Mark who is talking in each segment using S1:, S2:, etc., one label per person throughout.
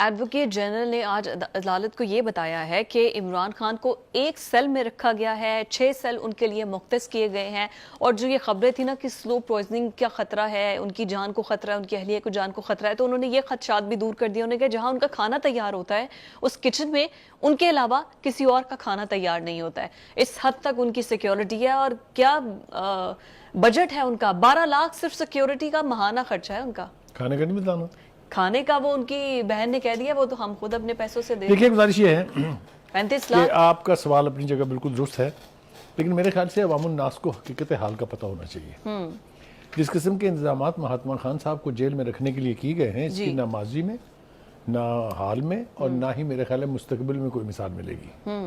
S1: Advocate general نے آج عدالت کو یہ بتایا ہے کہ عمران خان کو ایک سیل میں رکھا گیا ہے، 6 سیل ان کے لیے مختص کیے گئے ہیں، اور جو یہ خبریں تھی نا کہ سلو پوائزننگ کا خطرہ ہے، ان کی جان کو خطرہ ہے، ان کی اہلیہ کو جان کو خطرہ ہے، تو انہوں نے یہ خدشات بھی دور کر دیا. انہوں نے کہا جہاں ان کا کھانا تیار ہوتا ہے اس کچن میں ان کے علاوہ کسی اور کا کھانا تیار نہیں ہوتا ہے. اس حد تک ان کی سیکیورٹی ہے. اور کیا بجٹ ہے ان کا؟ 12 لاکھ صرف سیکیورٹی کا ماہانہ خرچہ ہے ان کا.
S2: کھانے کا نہیں بتانا،
S1: کھانے کا وہ ان کی بہن نے کہہ دیا وہ تو ہم خود اپنے پیسوں سے دے.
S2: دیکھیے گزارش یہ ہے
S1: 35
S2: کہ
S1: لاکھ.
S2: آپ کا سوال اپنی جگہ بالکل درست ہے، لیکن میرے خیال سے عوام الناس کو حقیقت حال کا پتہ ہونا چاہیے. جس قسم کے انتظامات مہاتما خان صاحب کو جیل میں رکھنے کے لیے کی گئے ہیں، اس کی نہ ماضی میں، نہ حال میں، اور نہ ہی میرے خیال ہے مستقبل میں کوئی مثال ملے گی.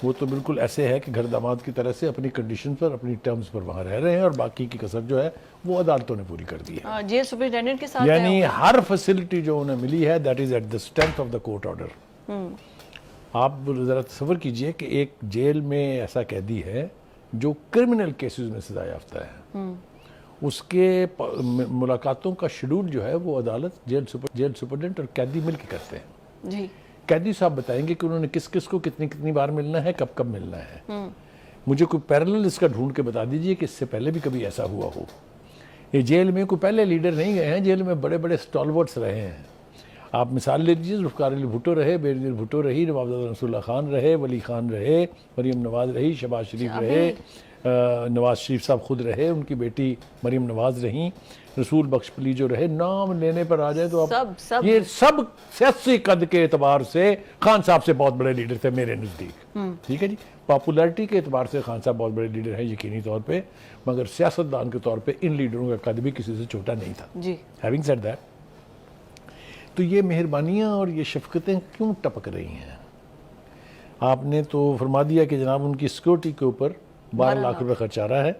S2: وہ تو بالکل ایسے ہے کہ گھر داماد کی طرح سے اپنی کنڈیشن پر، اپنی ٹرمز پر وہاں رہ رہے ہیں، اور باقی کی کسر جو ہے وہ عدالتوں نے پوری کر دی ہے.
S1: جیل سپرنٹینڈنٹ کے ساتھ
S2: یعنی ہر فیسلٹی جو انہیں ملی ہے that is at the strength of the court order. آپ ذرا تصور کیجئے کہ ایک جیل میں ایسا قیدی ہے جو کرمنل کیسز میں سزا یافتہ ہے، اس کے ملاقاتوں کا شیڈول جو ہے وہ عدالت، جیل سپرنٹینڈنٹ اور قیدی مل کے کرتے ہیں.
S1: جی
S2: قیدی صاحب بتائیں گے کہ انہوں نے کس کس کو کتنی بار ملنا ہے، کب کب ملنا ہے. مجھے کوئی پیرلل اس کا ڈھونڈ کے بتا دیجئے کہ اس سے پہلے بھی کبھی ایسا ہوا ہو. یہ جیل میں کوئی پہلے لیڈر نہیں گئے ہیں، جیل میں بڑے بڑے سٹالورٹس رہے ہیں. آپ مثال لے لیجیے، ذوالفقار علی بھٹو رہے، بے نظیر بھٹو رہی، نواب رسول اللہ خان رہے، ولی خان رہے، مریم نواز رہی، شہباز شریف رہے، نواز شریف صاحب خود رہے، ان کی بیٹی مریم نواز رہیں، رسول بخش پلی جو رہے. نام لینے پر آ جائے تو اب یہ سب سیاسی قد کے اعتبار سے خان صاحب سے بہت بڑے لیڈر تھے میرے نزدیک. ٹھیک ہے جی، پاپولیرٹی کے اعتبار سے خان صاحب بہت بڑے لیڈر ہیں یقینی طور پہ، مگر سیاستدان کے طور پہ ان لیڈروں کا قد بھی کسی سے چھوٹا نہیں تھا. ہیونگ سیڈ دیٹ، تو یہ مہربانیاں اور یہ شفقتیں کیوں ٹپک رہی ہیں؟ آپ نے تو فرما دیا کہ جناب ان کی سیکورٹی کے اوپر 12 لاکھ روپے خرچ آ رہا ہے.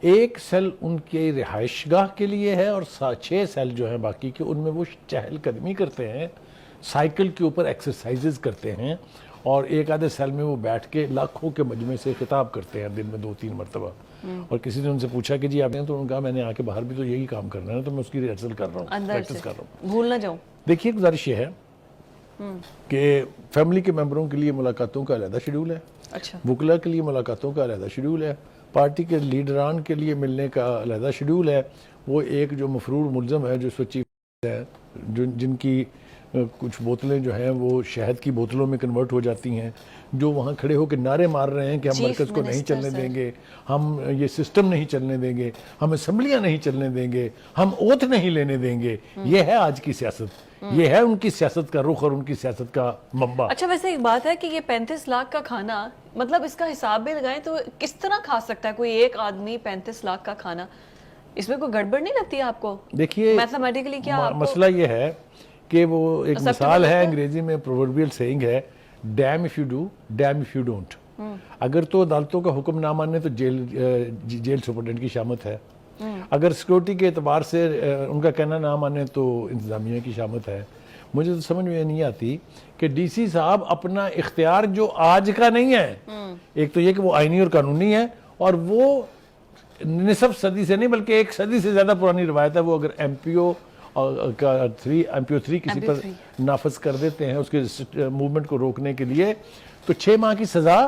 S2: ایک سیل ان کے رہائش گاہ کے لیے ہے، اور 6 سیل جو ہیں باقی کے ان میں وہ چہل قدمی کرتے ہیں، سائیکل کے اوپر ایکسرسائزز کرتے ہیں، اور ایک آدھے سیل میں وہ بیٹھ کے لاکھوں کے مجمع سے خطاب کرتے ہیں دن میں 2-3 مرتبہ. اور کسی نے ان سے پوچھا کہ جی آپ نے، تو انہوں نے کہا میں نے آ کے باہر بھی تو یہی کام کرنا ہے، تو میں اس کی ریہرسل کر رہا ہوں، پریکٹس کر رہا ہوں،
S1: بھول نہ جاؤں.
S2: دیکھیے گزارش یہ ہے کہ فیملی کے ممبروں کے لیے ملاقاتوں کا علیحدہ شیڈول ہے، وکلا کے لیے ملاقاتوں کا علیحدہ شیڈول ہے، پارٹی کے لیڈران کے لیے ملنے کا علیحدہ شیڈول ہے. وہ ایک جو مفرور ملزم ہے جو اس وقت چیف ہے، جن کی کچھ بوتلیں جو ہیں وہ شہد کی بوتلوں میں کنورٹ ہو جاتی ہیں، جو وہاں کھڑے ہو کے نعرے مار رہے ہیں کہ ہم مرکز کو نہیں چلنے دیں گے، ہم یہ سسٹم نہیں چلنے دیں گے، ہم اسمبلیاں نہیں چلنے دیں گے، ہم اوتھ نہیں لینے دیں گے. یہ ہے آج کی سیاست، یہ ہے ان کی سیاست کا رخ اور ان کی سیاست کا منبع.
S1: اچھا ویسے ایک بات ہے کہ یہ 35 لاکھ کا کھانا، مطلب اس کا حساب بھی لگائیں تو کس طرح کھا سکتا ہے کوئی ایک آدمی 35 لاکھ کا کھانا؟ اس میں کوئی گڑبڑ نہیں لگتی آپ کو؟
S2: دیکھیے
S1: میتھمیٹیکلی کیا
S2: مسئلہ یہ ہے کہ وہ ایک مثال ہے، انگریزی میں پرووربیل سیئنگ ہے، damn if you do, damn if you don't. اگر تو عدالتوں کا حکم نہ مانے تو جیل سپرنٹینڈنٹ کی شامت ہے، اگر سیکورٹی کے اعتبار سے ان کا کہنا نہ مانے تو انتظامیہ کی شامت ہے. مجھے تو سمجھ میں نہیں آتی کہ ڈی سی صاحب اپنا اختیار جو آج کا نہیں ہے، ایک تو یہ کہ وہ آئینی اور قانونی ہے، اور وہ نصف صدی سے نہیں بلکہ 1 صدی سے زیادہ پرانی روایت ہے، وہ اگر ایم پی او 3 کسی پر نافذ کر دیتے ہیں اس کے موومنٹ کو روکنے کے لیے، تو 6 ماہ کی سزا،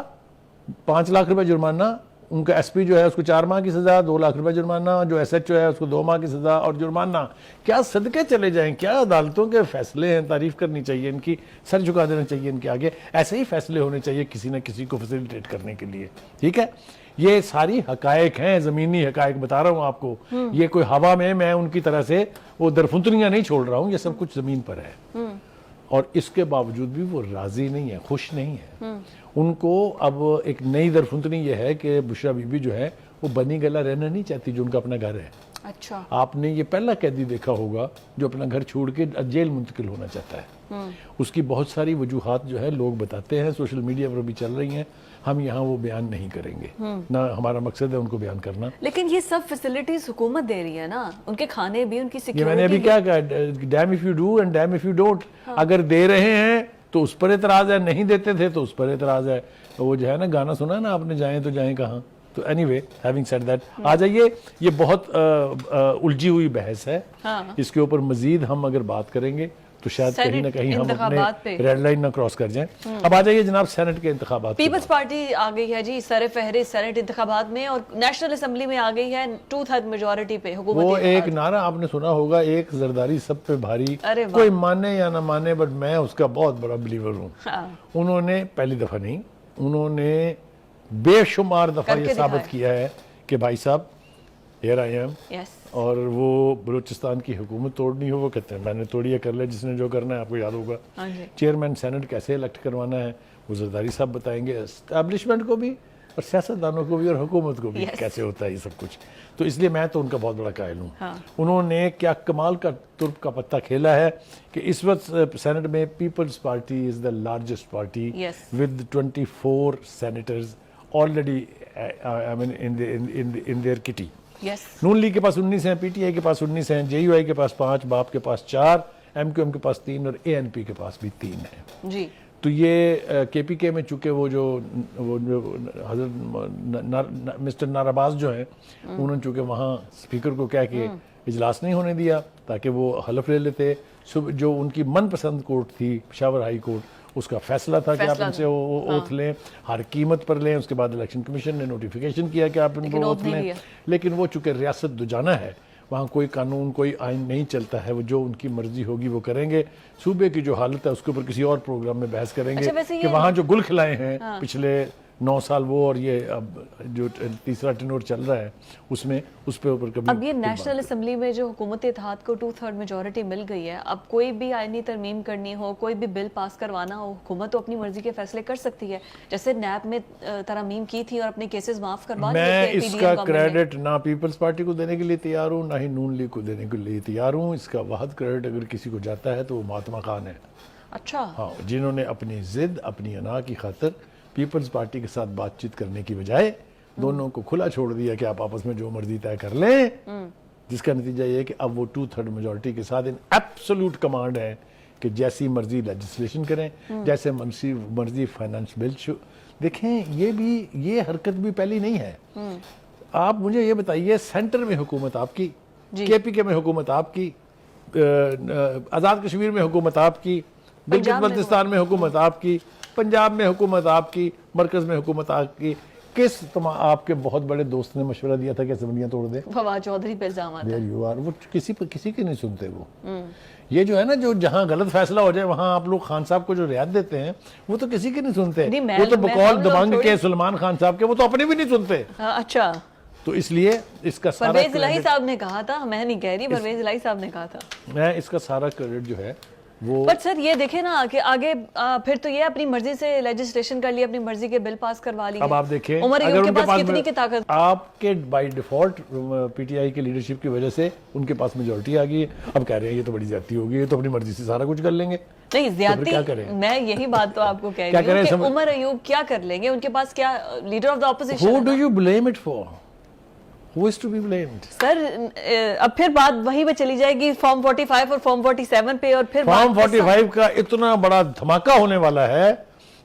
S2: 5 لاکھ روپے جرمانہ، ان کا ایس پی جو ہے اس کو 4 ماہ کی سزا، 2 لاکھ روپے جرمانہ، جو ایس ایچ او ہے اس کو 2 ماہ کی سزا اور جرمانہ. کیا صدقے چلے جائیں، کیا عدالتوں کے فیصلے ہیں، تعریف کرنی چاہیے ان کی، سر جھکا دینا چاہیے ان کے آگے. ایسے ہی فیصلے ہونے چاہیے کسی نہ کسی کو فیسیلیٹیٹ کرنے کے لیے. ٹھیک ہے، یہ ساری حقائق ہیں، زمینی حقائق بتا رہا ہوں آپ کو. یہ کوئی ہوا میں ان کی طرح سے وہ درفنتریاں نہیں چھوڑ رہا ہوں، یہ سب کچھ زمین پر ہے. اور اس کے باوجود بھی وہ راضی نہیں ہے، خوش نہیں ہے. ان کو اب ایک نئی درفنتری یہ ہے کہ بشرا بی بی جو ہے وہ بنی گلا رہنا نہیں چاہتی جو ان کا اپنا گھر ہے.
S1: اچھا،
S2: آپ نے یہ پہلا قیدی دیکھا ہوگا جو اپنا گھر چھوڑ کے جیل منتقل ہونا چاہتا ہے. اس کی بہت ساری وجوہات جو ہے لوگ بتاتے ہیں، سوشل میڈیا پر بھی چل رہی ہیں، ہم یہاں وہ بیان نہیں کریں گے، نہ ہمارا مقصد ہے ان کو بیان کرنا.
S1: لیکن یہ سب فیسلٹیز حکومت دے رہی ہے نا، ان کے کھانے بھی، ان کی سیکیورٹی.
S2: یہ میں نے ابھی کیا کہا، damn if you do and damn if you don't. اگر دے رہے ہیں تو اس پر اعتراض ہے، نہیں دیتے تھے تو اس پر اعتراض ہے. وہ جو ہے نا گانا سنا نا آپ نے، جائیں تو جائیں کہاں. تو anyway having said that, آ جائیے. یہ بہت الجھی ہوئی بحث ہے، اس کے اوپر مزید ہم اگر بات کریں گے تو شاید کہیں نہ کہیں ہم
S1: انتخابات
S2: اپنے
S1: پہ
S2: ریڈ لائن نہ کراس کر جائیں. اب آ جائیے جناب سینٹ کے انتخابات.
S1: پیپلز پارٹی آ گئی ہے جی سر فہرست سینٹ انتخابات میں اور نیشنل اسمبلی میں آ گئی ہے 2/3 میجورٹی پہ حکومت.
S2: وہ ایک نعرہ آپ نے سنا ہوگا, ایک زرداری سب پہ بھاری, کوئی مانے یا نہ مانے بٹ میں اس کا بہت بڑا بلیور ہوں. انہوں نے پہلی دفعہ نہیں, انہوں نے بے شمار دفعہ یہ ثابت کیا ہے کہ بھائی صاحب ہیئر آئی ایم. اور وہ بلوچستان کی حکومت توڑنی ہو وہ کہتے ہیں میں نے توڑی ہے, کر لے جس نے جو کرنا ہے. آپ کو یاد ہوگا چیئرمین سینٹ کیسے الیکٹ کروانا ہے وہ زرداری صاحب بتائیں گے, اسٹیبلشمنٹ کو بھی اور سیاستدانوں کو بھی اور حکومت کو بھی کیسے ہوتا ہے یہ سب کچھ. تو اس لیے میں تو ان کا بہت بڑا قائل ہوں. انہوں نے کیا کمال کا ترک کا پتہ کھیلا ہے کہ اس وقت سینٹ میں Peoples Party is the largest party with 24 senators already in their kitty. Noon League کے پاس 19 ہیں, پی ٹی آئی کے پاس 19 ہیں, جے یو آئی کے پاس 5, باپ کے پاس 4, ایم کیو ایم کے پاس 3 اور اے این پی کے پاس بھی 3 ہیں.
S1: جی
S2: تو یہ کے پی کے میں چونکہ وہ جو حضرت مسٹر نارباز جو ہیں انہوں نے چونکہ وہاں اسپیکر کو کہہ کے اجلاس نہیں ہونے دیا تاکہ وہ حلف لے لیتے. جو ان کی من پسند کورٹ تھی پشاور ہائی کورٹ, اس کا فیصلہ تھا کہ آپ ان سے اوتھ لیں, ہر قیمت پر لیں. اس کے بعد الیکشن کمیشن نے نوٹیفیکیشن کیا کہ آپ ان کو اوتھ لیں, لیکن وہ چونکہ ریاست دوجانہ ہے, وہاں کوئی قانون کوئی آئین نہیں چلتا ہے, وہ جو ان کی مرضی ہوگی وہ کریں گے. صوبے کی جو حالت ہے اس کے اوپر کسی اور پروگرام میں بحث کریں گے کہ وہاں جو گل کھلائے ہیں پچھلے 9 سال وہ اور یہ اب جو تیسرا ٹینور چل رہا ہے اس میں اس پہ اوپر کبھی.
S1: اب یہ نیشنل اسمبلی میں جو حکومت اتحاد کو 2/3 میجورٹی مل گئی ہے, اب کوئی بھی آئینی ترمیم کرنی ہو, کوئی بھی بل پاس کروانا ہو, حکومت تو اپنی مرضی کے فیصلے کر سکتی ہے, جیسے نیب میں ترامیم کی تھی اور اپنے کیسز معاف کروا دیے.
S2: میں اس کا کریڈٹ نہ پیپلز پارٹی کو دینے کے لیے تیار ہوں نہ ہی نون لیگ کو دینے کے لیے تیار ہوں. اس کا واحد کریڈٹ اگر کسی کو جاتا ہے تو وہ مہاتما خان ہے.
S1: اچھا
S2: ہاں, جنہوں نے اپنی ضد اپنی انا کی خاطر پیپلز پارٹی کے ساتھ بات چیت کرنے کی بجائے دونوں کو کھلا چھوڑ دیا کہ آپ آپس میں جو مرضی طے کر لیں, جس کا نتیجہ یہ ہے کہ اب وہ 2/3 میجورٹی کے ساتھ ان ایبسولوٹ کمانڈ ہے کہ جیسی مرضی لیجسلیشن کریں, جیسے مرضی فائنانس بل. دیکھیں یہ حرکت بھی پہلی نہیں ہے. آپ مجھے یہ بتائیے سینٹر میں حکومت آپ کی, کے پی کے میں حکومت آپ کی, آزاد کشمیر میں حکومت آپ کی, گلگت بلتستان میں حکومت آپ کی, پنجاب میں حکومت آپ کی, مرکز میں حکومت آپ کی. کس آپ کے بہت بڑے دوست نے مشورہ دیا تھا کہ اسمبلیاں توڑ دیں؟
S1: فواد چودھری پہ الزامات ہیں.
S2: وہ کسی کے نہیں سنتے. وہ یہ جو ہے نا, جو جہاں غلط فیصلہ ہو جائے وہاں آپ لوگ خان صاحب کو جو رعایت دیتے ہیں وہ تو کسی کے نہیں سنتے. وہ تو بقول دبنگ کے سلمان خان صاحب کے وہ تو اپنے بھی نہیں سنتے.
S1: اچھا,
S2: تو اس لیے اس کا سارا
S1: پرویز الہی صاحب نے کہا تھا, میں نہیں کہہ رہی, پرویز الہی صاحب نے کہا تھا.
S2: میں اس کا سارا کریڈٹ جو ہے وہ,
S1: بٹ سر یہ دیکھیں نا کہ آگے پھر تو یہ اپنی مرضی سے لیجسلیشن کر لی, اپنی مرضی کے بل پاس کروا لی.
S2: اب آپ دیکھیں
S1: عمر ایوب کے پاس کتنی کی طاقت,
S2: آپ کے by default P T I کی لیڈرشپ کی وجہ سے ان کے پاس میجورٹی آ گئی ہے. اب کہہ رہے ہیں یہ تو بڑی زیادتی ہوگی, یہ تو اپنی مرضی سے سارا کچھ کر لیں گے.
S1: نہیں زیادتی, میں یہی بات تو آپ کو کہہ رہی ہوں کہ عمر ایوب کیا کر لیں گے, ان کے پاس کیا leader of the opposition.
S2: Who do you blame it for? Who is to be blamed?
S1: سر اب پھر بات وہیں پہ چلی جائے گی فارم 45 اور فارم 47 پہ, اور پھر
S2: فارم 45 کا اتنا بڑا دھماکہ ہونے والا ہے.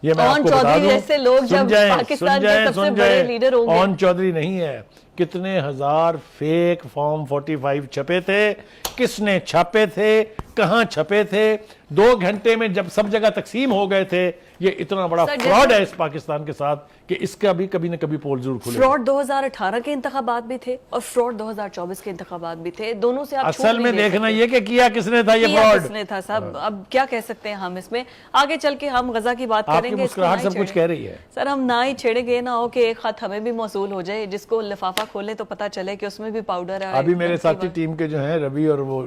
S2: یہ میں آپ کو بتا دوں,
S1: جیسے لوگ جب پاکستان کے سب سے بڑے لیڈر ہوں گے.
S2: اون چودھری نہیں ہے, کتنے ہزار فیک فارم 45 چھپے تھے, کس نے چھاپے تھے, کہاں چھپے تھے, 2 گھنٹے میں جب سب جگہ تقسیم ہو گئے تھے. یہ اتنا بڑا فراڈ ہے اس پاکستان کے ساتھ کہ اس کا بھی کبھی نہ کبھی پول ضرور کھلے.
S1: فراڈ 2018 کے انتخابات بھی تھے اور فراڈ 2024 کے انتخابات بھی تھے, دونوں سے آپ
S2: اصل میں دیکھنا یہ کہ کیا کس نے تھا, یہ فراڈ
S1: کس نے تھا صاحب. اب کیا کہہ سکتے ہیں ہم اس میں, آگے چل کے ہم غزہ کی بات کریں گے.
S2: آپ کی مسکراہٹ سب کچھ کہہ رہی ہے
S1: سر, ہم نہ ہی چھیڑے گئے نہ ہو کہ ایک خط ہمیں بھی موصول ہو جائے جس کو لفافہ کھولے تو پتہ چلے کہ اس میں بھی پاؤڈر ہے.
S2: ابھی میرے ساتھی ٹیم کے جو ہیں ربی اور وہ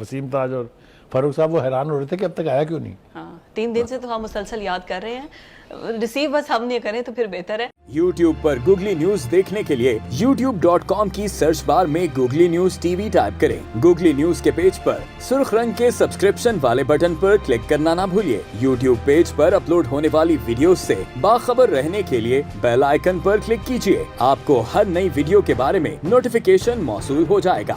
S2: وسیم تاج اور فاروق صاحب وہ حیران ہو رہے تھے کہ اب تک آیا کیوں نہیں.
S1: ہاں 3 دن سے تو ہم مسلسل یاد کر رہے ہیں, ریسیو بس ہم نہیں کریں تو پھر بہتر ہے.
S3: YouTube پر گوگلی نیوز دیکھنے کے لیے youtube.com کی سرچ بار میں googly news T V type کریں. گوگلی نیوز کے پیج پر سرخ رنگ کے سبسکرپشن والے بٹن پر کلک کرنا نہ بھولیے. YouTube پیج پر اپلوڈ ہونے والی ویڈیوز سے باخبر رہنے کے لیے بیل آئیکن پر کلک کیجیے. آپ کو ہر نئی ویڈیو کے بارے میں نوٹیفیکیشن موصول ہو جائے گا.